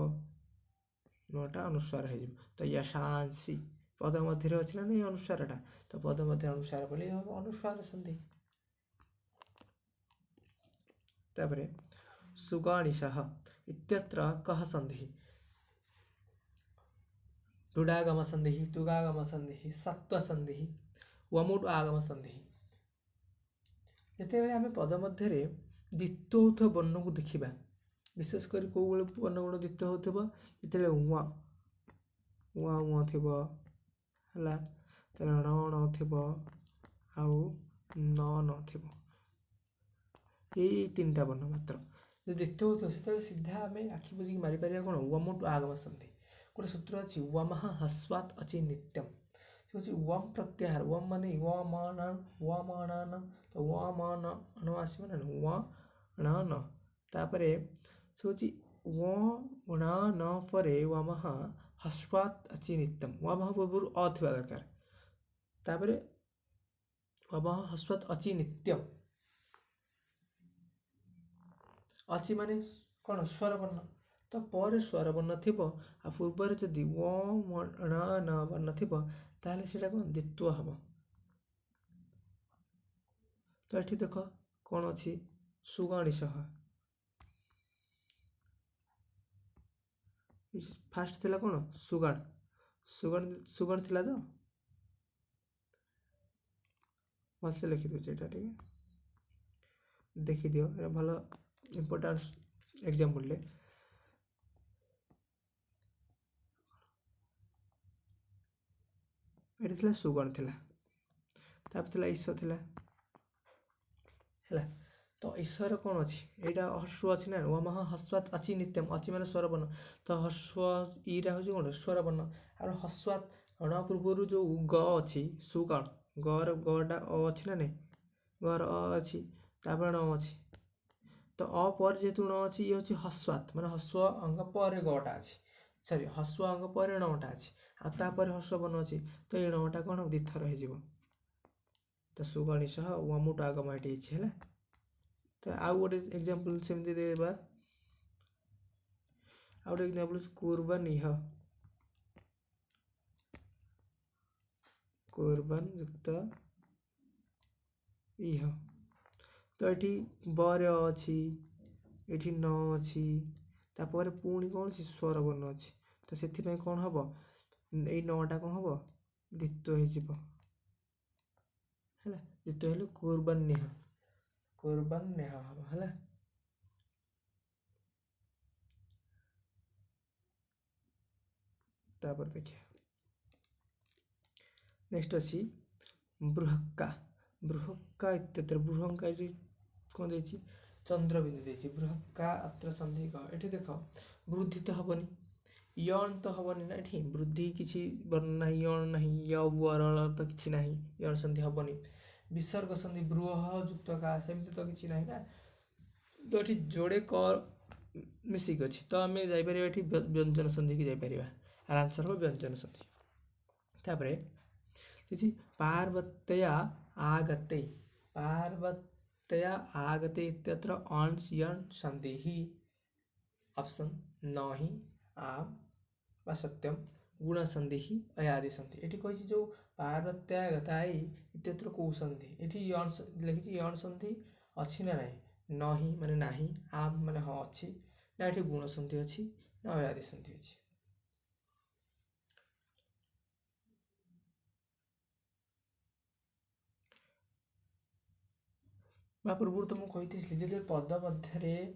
Speaker 1: ନଟା ଅନୁସ୍ୱାର ହେଇଯିବ। ତ ୟଶାଂଶୀ ପଦ ମଧ୍ୟରେ ଅଛି ନା ନାହିଁ ଅନୁସ୍ୱାରଟା? ତ ପଦ ମଧ୍ୟରେ ଅନୁସ୍ୱାର ବୋଲି ହେବ ଅନୁସ୍ୱାର ସନ୍ଧି। तापर सुगणिशः इत्यत्र कः सन्धिः रुडागम सन्धिः तुगागम सन्धिः सत्व सन्धिः वमुट आगम सन्धिः ଯେତେବେଳେ ଆମେ ପଦ ମଧ୍ୟରେ ଦ୍ୱିତୀୟ ହେଉଥିବା ବର୍ଣ୍ଣକୁ ଦେଖିବା ବିଶେଷ କରି କେଉଁଭଳି ବର୍ଣ୍ଣ ଗୁଣ ଦ୍ୱିତୀୟ ହେଉଥିବ ଯେତେବେଳେ ଉଁ ଉଁ ଥିବ ହେଲା ତାହେଲେ ଣ ଥିବ ଆଉ ନ ଥିବ ଏଇ ତିନିଟା ବର୍ଣ୍ଣ ମାତ୍ର ଯଦି ଦ୍ୱିତୀୟ ହେଉଥିବ ସେତେବେଳେ ସିଧା ଆମେ ଆଖି ବୁଜିକି ମାରିପାରିବା କ'ଣ ୱମୁଟ ଆଗମ ସନ୍ଧି ଗୋଟେ ସୂତ୍ର ଅଛି ୱମଃ ହସ୍ୱାତ୍ ଅଚି ନିତ୍ୟମ୍ ସେ ହେଉଛି ୱମ୍ ପ୍ରତ୍ୟାହାର ୱମ୍ ମାନେ ୱ ତ ନ ଆସିବ ନା ନ ତାପରେ ସେ ହେଉଛି ନ ପରେ ୱମଃ ହସ୍ୱାତ୍ ଅଚି ନିତ୍ୟମ୍ ୱମଃ ପୂର୍ବରୁ ଅ ଥିବା ଦରକାର ତାପରେ ୱମଃ ହସ୍ୱାତ୍ ଅଚି ନିତ୍ୟମ୍ ଅଛି ମାନେ କ'ଣ ସ୍ୱରବର୍ଣ୍ଣ ତ ପରେ ସ୍ୱରବର୍ଣ୍ଣ ଥିବ ଆଉ ପୂର୍ବରେ ଯଦି ନ ବର୍ଣ୍ଣ ଥିବ ତାହେଲେ ସେଇଟା କ'ଣ ଦ୍ୱିତ୍ୱ ହେବ ତ ଏଠି ଦେଖ କ'ଣ ଅଛି ସୁଗଣିଶଃ ଫାଷ୍ଟ ଥିଲା କ'ଣ ସୁଗଣ ଥିଲା ତ ଭଲସେ ଲେଖିଦେଉଛି ଏଇଟା ଟିକେ ଦେଖିଦିଅ ଏଇଟା ଭଲ ଇମ୍ପୋର୍ଟାଣ୍ଟ ଏକ୍ଜାମ୍ପଲରେ ଏଠି ଥିଲା ସୁଗଣ ଥିଲା ତାପରେ ଥିଲା ଈଶ ଥିଲା ହେଲା ତ ଈଶ୍ୱର କ'ଣ ଅଛି ଏଇଟା ହର୍ଷ ଅଛି ନା ୱମଃ ହସ୍ୱାତ୍ ଅଚି ନିତ୍ୟମ୍ ଅଛି ମାନେ ସ୍ୱରବର୍ଣ୍ଣ ତ ହର୍ଷ ଇଟା ହେଉଛି କ'ଣ ସ୍ୱରବର୍ଣ୍ଣ ଆଉ ହସ୍ୱାତ୍ ଣ ପୂର୍ବରୁ ଯେଉଁ ଗ ଅଛି ସୁଗଣ ଗଟା ଅ ଅଛି ନା ନାଇଁ ଗର ଅ ଅଛି ତାପରେ ଣ ଅଛି ତ ଅ ପରେ ଯେହେତୁ ଣ ଅଛି ଇଏ ହେଉଛି ହସ୍ୱାତ୍ ମାନେ ହସ୍ୱ ଅଙ୍ଗ ପରେ ଗଟା ଅଛି ସରି ହସ୍ୱ ଅଙ୍ଗ ପରେ ଣଟା ଅଛି ଆଉ ତାପରେ ହର୍ଷବର୍ଣ୍ଣ ଅଛି ତ ଏଇ ଣଟା କ'ଣ ଦ୍ୱିଥର ହେଇଯିବ ତ ସୁଗଣିଶଃ ୱମୁଟ ଆଗମ ଏଠି ହେଇଛି ହେଲା ତ ଆଉ ଗୋଟେ ଏକ୍ଜାମ୍ପଲ ସେମିତି ଦେବା ଆଉ ଗୋଟେ ଏକ୍ଜାମ୍ପଲ ହେଉଛି କୁର୍ବାନ ଯୁକ୍ତ ଇହ ତ ଏଠି ବରେ ଅଛି ଏଠି ନ ଅଛି ତାପରେ ପୁଣି କ'ଣ ଅଛି ସ୍ୱରବର୍ଣ୍ଣ ଅଛି ତ ସେଥିପାଇଁ କ'ଣ ହେବ ଏଇ ନଟା କ'ଣ ହେବ ଦ୍ୱିତ୍ୱ ହେଇଯିବ ହେଲା ଦ୍ୱିତ୍ୱ ହେଲେ କୁର୍ବାନ୍ୟ ହେବ ହେଲା ତାପରେ ଦେଖିବା ନେକ୍ସଟ ଅଛି ବୃହକ୍କା ଇତ୍ୟାଦି ବୃହଙ୍କା ଏଠି କ'ଣ ଦେଇଛି ଚନ୍ଦ୍ରବିନ୍ଦୁ ଦେଇଛି ବୃହକ୍କା ଅତ୍ର ସନ୍ଧି ଏଠି ଦେଖ ବୃଦ୍ଧି ତ ହେବନି ୟଣ ତ ହେବନି ନା ଏଠି ବୃଦ୍ଧି କିଛି ବର୍ଣ୍ଣ ନାହିଁ ୟଣ ନାହିଁ ୟରଳ ତ କିଛି ନାହିଁ ୟଣ ସନ୍ଧି ହେବନି ବିସର୍ଗ ସନ୍ଧି ବୃହ ଯୁକ୍ତ କା ସେମିତି ତ କିଛି ନାହିଁ ନା ତ ଏଠି ଯୋଡ଼େ କ ମିଶିକି ଅଛି ତ ଆମେ ଯାଇପାରିବା ଏଠି ବ୍ୟଞ୍ଜନ ସନ୍ଧିକି ଯାଇପାରିବା ଆନ୍ସର ହେବ ବ୍ୟଞ୍ଜନ ସନ୍ଧି ତାପରେ କିଛି ପାର୍ବତ୍ୟା आगते इत्यत्र अंश यण सन्धिः ऑप्शन न ही आम व सत्यम गुण सन्धिः अयादि सन्धि एठी कहिछि जो पार्वत्या गताई इत्यत्र को सन्धि एठी यण लिखिछि यण सन्धि अछि ना नाही न ही माने नाही आम माने ह अछि ना एठी गुण सन्धि अछि ना अयादि सन्धि अछि पूर्व तो मुझे कही जो पद मध्य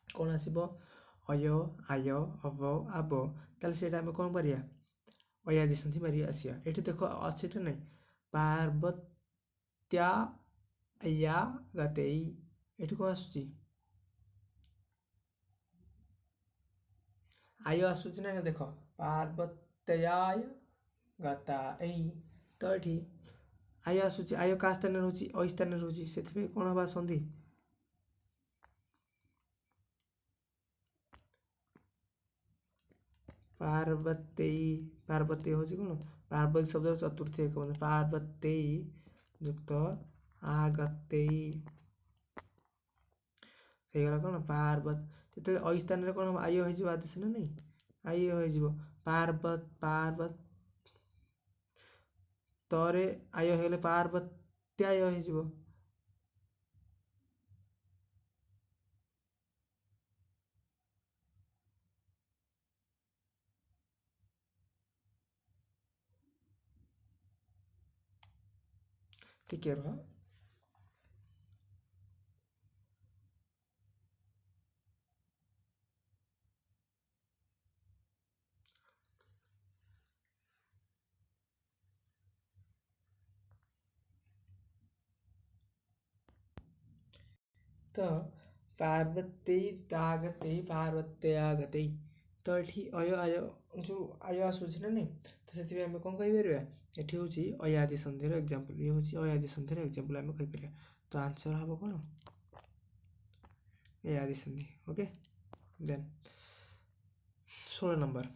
Speaker 1: कौन आसब अय आय अव आब ताले सेटा आम कौन पारिया अयादि सन्धि मारि आसिया एठी देख अच्छे ना पार्वत्या या गतेई एठी कौन आसुची आय आसुची ना देख पार्वत्याय गताई तो एठी आय आसुची आय का स्थान रोची अ स्थान रोची से कौन हवा सन्धि पार्वती हूँ कौन पार्वती शब्द चतुर्थी एक पार्वती युक्त आगतेई सेगला कौन पार्वत जो अ स्थान कौन हम आय हो आदेश ना नहीं आय हो पार्वत तरे आय हो पार्वत्याय हो ଟିକେ ରୁହ। ତ ପାର୍ବତୀ ତାଗତେ ପାର୍ବତ୍ୟାଗତେ, ତ ଏଠି ଯେଉଁ ଆୟ ଆସୁଛି ନା ନାହିଁ, ତ ସେଥିପାଇଁ ଆମେ କ'ଣ କହିପାରିବା, ଏଠି ହେଉଛି ଅୟାଦି ସନ୍ଧିର ଏକ୍ଜାମ୍ପଲ୍। ଇଏ ହେଉଛି ଅୟାଦି ସନ୍ଧିର ଏକ୍ଜାମ୍ପଲ୍ ଆମେ କହିପାରିବା। ତ ଆନ୍ସର୍ ହେବ କ'ଣ, ଅୟାଦି ସନ୍ଧି। ଓକେ, ଦେନ୍ 16 ନମ୍ବର,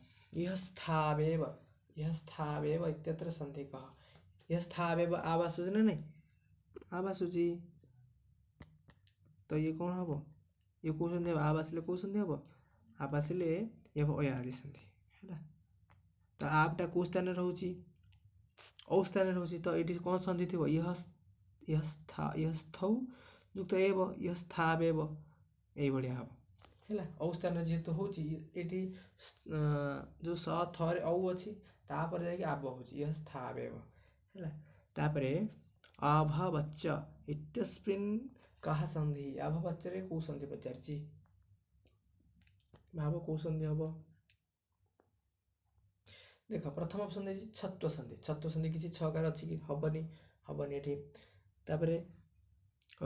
Speaker 1: ଇହସ୍ଥାବେବ ଇତ୍ୟତ୍ର ସନ୍ଧି କହ। ଇହସ୍ଥାବେବ ଆବ ଆସୁଛି ନା ନାହିଁ, ଆବ ଆସୁଛି, ତ ଇଏ କ'ଣ ହେବ, ଇଏ କେଉଁ ସନ୍ଧି ହେବ, ଆବ ଆସିଲେ କେଉଁ ସନ୍ଧି ହେବ, ଆବ ଆସିଲେ ଇଏ ହେବ ଅୟାଦି ସନ୍ଧି ହେଲା। ତ ଆବଟା କେଉଁ ସ୍ଥାନରେ ରହୁଛି, ଔ ସ୍ଥାନରେ ରହୁଛି, ତ ଏଠି କ'ଣ ସନ୍ଧି ଥିବ, ଇହସ୍ଥୌ ଯୁକ୍ତ ଏବ ଇହସ୍ଥାବେବ, ଏଇଭଳିଆ ହେବ ହେଲା। ଔ ସ୍ଥାନରେ ଯେହେତୁ ହେଉଛି, ଏଠି ଯେଉଁ ସ ଥରେ ଔ ଅଛି, ତାପରେ ଯାଇକି ଆବ ହେଉଛି ଇହସ୍ଥାବେବ ହେଲା। ତାପରେ ଆଭବଚ୍ଚ ଇତ୍ୟସ୍ମିନ୍ କାହା ସନ୍ଧି, ଆଭବଚ୍ଚରେ କେଉଁ ସନ୍ଧି ପଚାରିଛି, ଭାବ କେଉଁ ସନ୍ଧି ହେବ। ଦେଖ ପ୍ରଥମ ଅପସନ୍ ଦେଇଛି ଛତ୍ଵ ସନ୍ଧି। ଛତ୍ଵ ସନ୍ଧି କିଛି ଛକାର ଅଛି କି, ହବନି ଏଠି। ତାପରେ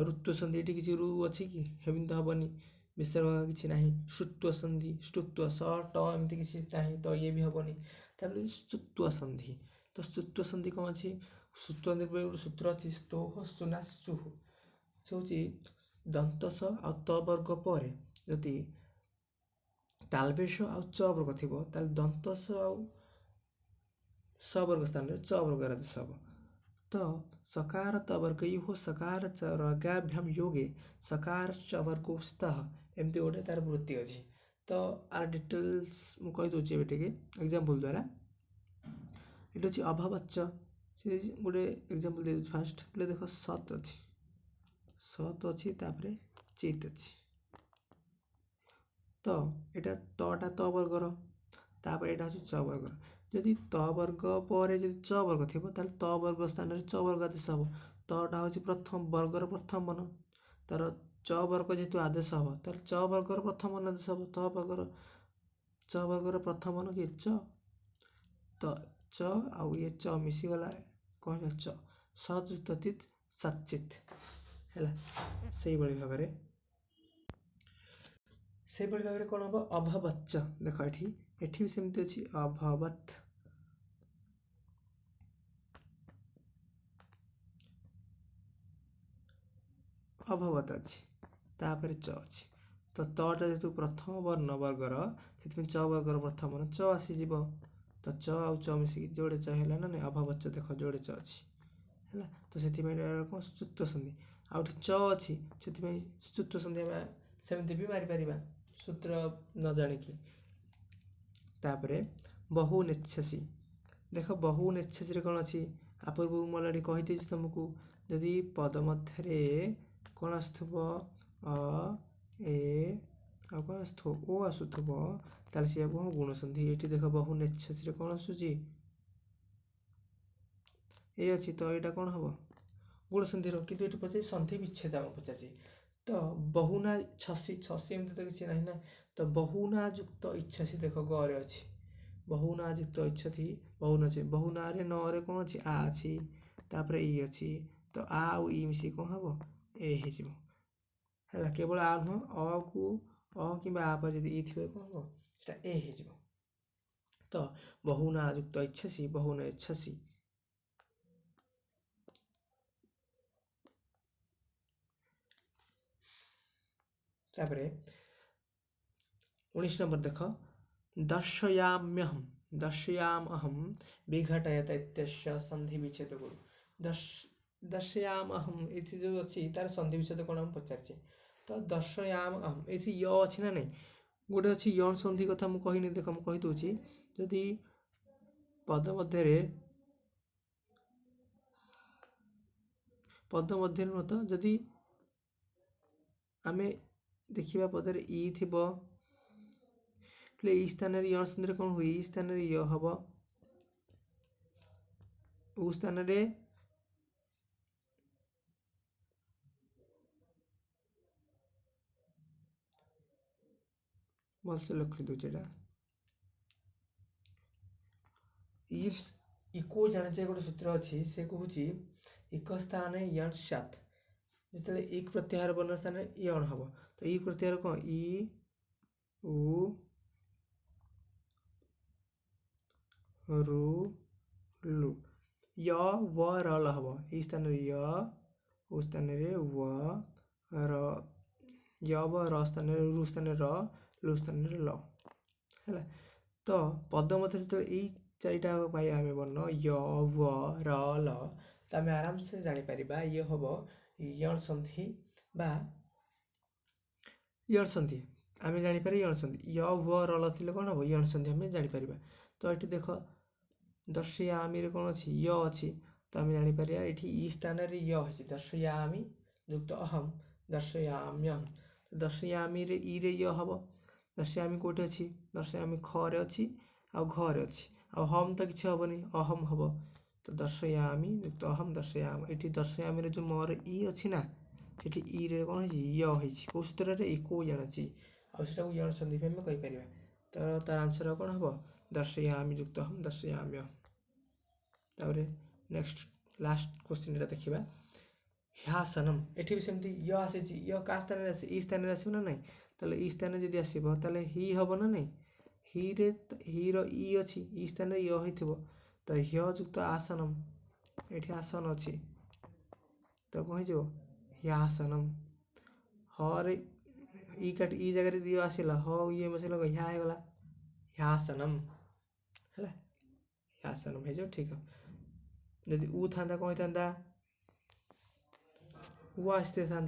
Speaker 1: ଋତ୍ଵ ସନ୍ଧି, ଏଠି କିଛି ରୁ ଅଛି କି, ହେମିତି ତ ହବନି। ବିସର୍ଗ କିଛି ନାହିଁ। ଶ୍ରୁତ୍ଵ ସନ୍ଧି, ଶ୍ରୁତ୍ଵ ସ ଟ ଏମିତି କିଛି ନାହିଁ, ତ ଇଏ ବି ହବନି। ତାପରେ ସ୍ତୁତ୍ଵ ସନ୍ଧି, ତ ସ୍ତୁତ୍ଵ ସନ୍ଧି କ'ଣ ଅଛି, ସ୍ତୁତ୍ଵ ସନ୍ଧି ପାଇଁ ଗୋଟେ ସୂତ୍ର ଅଛି, ସ୍ତୋହ ସୁନା ସୁଃ। ସେ ହେଉଛି ଦନ୍ତସ ଆଉ ତ ବର୍ଗ ପରେ ଯଦି ତାଲବେଶ ଆଉ ଚ ବର୍ଗ ଥିବ, ତାହେଲେ ଦନ୍ତସ ଆଉ ସ ବର୍ଗ ସ୍ଥାନରେ ଚ ବର୍ଗର ଆଦେଶ ହେବ। ତ ସକାର ତ ବର୍ଗୟୁଃ ସକାର ଚ ରଗାଭ୍ୟାମ୍ ଯୋଗେ ସକାର ଚ ବର୍ଗୋ ସ୍ତଃ, ଏମିତି ଗୋଟେ ତାର ବୃତ୍ତି ଅଛି। ତ ଆର ଡିଟେଲ୍ସ ମୁଁ କହିଦେଉଛି ଏବେ ଟିକେ ଏକ୍ଜାମ୍ପଲ୍ ଦ୍ୱାରା। ଏଠି ଅଛି ଅଭବଚ୍ଚ, ସେ ଗୋଟେ ଏକ୍ଜାମ୍ପଲ୍ ଦେଇଦେଉଛି ଫାଷ୍ଟ। ବୋଲେ ଦେଖ ସତ୍ ଅଛି, ତାପରେ ଚିତ୍ ଅଛି, ତ ଏଇଟା ତଟା ତ ବର୍ଗର, ତାପରେ ଏଇଟା ହେଉଛି ଚ ବର୍ଗର। ଯଦି ତ ବର୍ଗ ପରେ ଯଦି ଚ ବର୍ଗ ଥିବ, ତାହେଲେ ତ ବର୍ଗ ସ୍ଥାନରେ ଚ ବର୍ଗ ଆଦେଶ ହେବ। ତଟା ହେଉଛି ପ୍ରଥମ ବର୍ଗର ପ୍ରଥମ ବର୍ଣ୍ଣ, ତାର ଚ ବର୍ଗ ଯେହେତୁ ଆଦେଶ ହେବ, ତାହେଲେ ଚ ବର୍ଗର ପ୍ରଥମ ବର୍ଣ୍ଣ ଆଦେଶ ହେବ। ଚ ବର୍ଗର ପ୍ରଥମ ବର୍ଣ୍ଣ କିଏ, ଚ। ତ ଚ ଆଉ ଇଏ ଚ ମିଶିଗଲା କ'ଣ ହେଲା, ଚ। ସଯୁକ୍ତ ଚିତ୍ ସଚିତ୍ ହେଲା। ସେଇଭଳି ଭାବରେ କ'ଣ ହେବ, ଅଭବଚ୍ଚ। ଦେଖ ଏଠି ବି ସେମିତି ଅଛି, ଅଭବତ୍। ଅଭବତ୍ ଅଛି, ତାପରେ ଚ ଅଛି। ତ ତଟା ଯେହେତୁ ପ୍ରଥମ ବର୍ଗର, ସେଥିପାଇଁ ଚ ବର୍ଗର ପ୍ରଥମ ବର୍ଣ୍ଣ ଚ ଆସିଯିବ। ତ ଚ ଆଉ ଚ ମିଶିକି ଯୋଡ଼େ ଚ ହେଲା ନା ନାହିଁ, ଅଭବଚ୍ଚ ଦେଖ ଯୋଡ଼େ ଚ ଅଛି ହେଲା। ତ ସେଥିପାଇଁ କ'ଣ ସ୍ତୁତ୍ଵ ସନ୍ଧି। ଆଉ ଏଠି ଚ ଅଛି, ସେଥିପାଇଁ ସ୍ତୁତ୍ଵ ସନ୍ଧି ଆମେ ସେମିତି ବି ମାରିପାରିବା ସୂତ୍ର ନ ଜାଣିକି। ତାପରେ ବହୁ ନେଚ୍ଛସି, ଦେଖ ବହୁ ନେଚ୍ଛସିରେ କ'ଣ ଅଛି, ପୂର୍ବରୁ ମୁଁ ଅଲରେଡ଼ି କହିଦେଇଛି ତୁମକୁ, ଯଦି ପଦ ମଧ୍ୟରେ କ'ଣ ଆସୁଥିବ, ଅ ଏ ଆଉ କ'ଣ ଆସୁଥିବ, ଓ ଆସୁଥିବ, ତାହେଲେ ସିଏ କ'ଣ ଗୁଣ ସନ୍ଧି। ଏଠି ଦେଖ ବହୁ ନେଚ୍ଛସିରେ କ'ଣ ଆସୁଛି, ଏ ଅଛି, ତ ଏଇଟା କ'ଣ ହେବ, ଗୁଣ ସନ୍ଧିର। କିନ୍ତୁ ଏଠି ପଚାରିଛି ସନ୍ଧି ବିଚ୍ଛେଦ ଆମକୁ ପଚାରିଛି। ତ ବହୁନା ଛସି ଏମିତି ତ କିଛି ନାହିଁ ନା। ତ ବହୁନା ଯୁକ୍ତ ଇଚ୍ଛସି, ଦେଖ ଗରେ ଅଛି, ବହୁନା ଯୁକ୍ତ ଇଚ୍ଛତି, ବହୁନାରେ ନରେ କ'ଣ ଅଛି, ଆ ଅଛି, ତାପରେ ଇ ଅଛି। ତ ଆ ଆଉ ଇ ମିଶିକି କ'ଣ ହେବ, ଏ ହେଇଯିବ ହେଲା। କେବଳ ଆ ନୁହଁ, ଅ କିମ୍ବା ଆ ପରେ ଯଦି ଇ ଥିବ କ'ଣ ହେବ, ସେଟା ଏ ହେଇଯିବ। ତ ବହୁନା ଯୁକ୍ତ ଇଚ୍ଛସି, ବହୁନା ଇଚ୍ଛସି। ତାପରେ 19 ନମ୍ବର ଦେଖ, ଦର୍ଶୟାମ୍ୟହମ୍ ବିଘଟୟତ ଇତ୍ୟସ୍ୟ ସନ୍ଧି ବିଚ୍ଛେଦ କୁରୁ। ଦର୍ଶୟାମ୍ୟହମ୍ ଏଠି ଯେଉଁ ଅଛି, ତାର ସନ୍ଧି ବିଚ୍ଛେଦ କ'ଣ ଆମେ ପଚାରିଛେ। ତ ଦର୍ଶୟାମ୍ୟହମ୍, ଏଠି ୟ ଅଛି ନା ନାହିଁ, ଗୋଟେ ଅଛି ୟଣ୍ ସନ୍ଧି କଥା ମୁଁ କହିନି। ଦେଖ ମୁଁ କହିଦେଉଛି, ଯଦି ପଦ ମଧ୍ୟରେ ନୁହଁ, ତ ଯଦି ଆମେ ଦେଖିବା ପଦରେ ଇ ଥିବ, ଇ ସ୍ଥାନରେ ୟ ସନ୍ଧିରେ କ'ଣ ହୁଏ, ଇ ସ୍ଥାନରେ ୟ ହେବ, ଉ ସ୍ଥାନରେ भलसे लिखि दूचे एटा इको जाने गोटे सूत्र अच्छी से कहूँ इक स्थान यण सात जिते इक प्रत्याहार वर्ण स्थान यण हम तो इ प्रत्याहार कौन इ उ रु लु य व र ल हम इ स्थान य उ स्थान व र य व र स्थान रु स्थान र लु स्थान ल है तो पद मत जो यही चारिटा पाई आम वर्ण य व र ल तो आम आराम से जापर ये हम यण संधि बा यण संधि आम जापर यण संधि य व र ल थी कौन हम यण संधि आम जापर तो ये देख दर्शयामी कौन अच्छी य अच्छी तो आम जापर ये इ स्थान य हो दर्शयामी युक्त अहम दर्शयाम्यहम दर्शयामी इ रे य हम दर्शयामी कौटे अच्छी दर्शयामी ख रे अच्छी आ घरे अच्छी आ हम तो किसी हेनी अहम हम तो दर्शयामी युक्त अहम दर्शयाम ये दर्शयामी जो मोर इ अच्छी ना ये इ रे कौन है कौ सूत्र इको यण अच्छी आटा यण संधि भी आम कहीपर तो तार आंसर कौन हम दर्शयामी युक्त अहम दर्शयाम्य तापर नेक्स्ट लास्ट क्वेश्चन देखा ह्यासनम ये भी सेमती य आसी य क्या स्थान आसे इ स्थान आसो ना नहीं ताले इ स्थान जब आसो ताले हि हम ना नहीं हि रे हि रो इ अच्छी इ स्थान य हो तो ह्य युक्त आसनम ये आसन अच्छी तो कौन हो ह्यासनम हरे इ काट इ जगह य आसला ह ये मसला ह्या होगला ह्यासनम है ह्यासनम है जो ठीक है जदि उ था कौन होता उ आसते था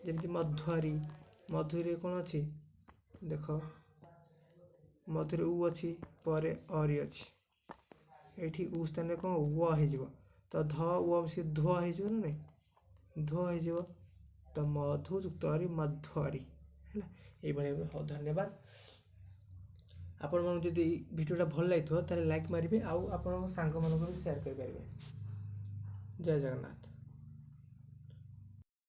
Speaker 1: जमी मधुरी मधुरी कौन अच्छी देख मधुरी उ अच्छी पर अरी अच्छी ये उ स्थान कौन हो तो ध उ मिस धु हो ना नहीं धु हो तो मधु युक्त अरी मधुरी है ये धन्यवाद आपण मन जदि भिडियोटा भल लगी लाइक मारे आउ आपण सांग मानक भी शेयर करें जय जगन्नाथ।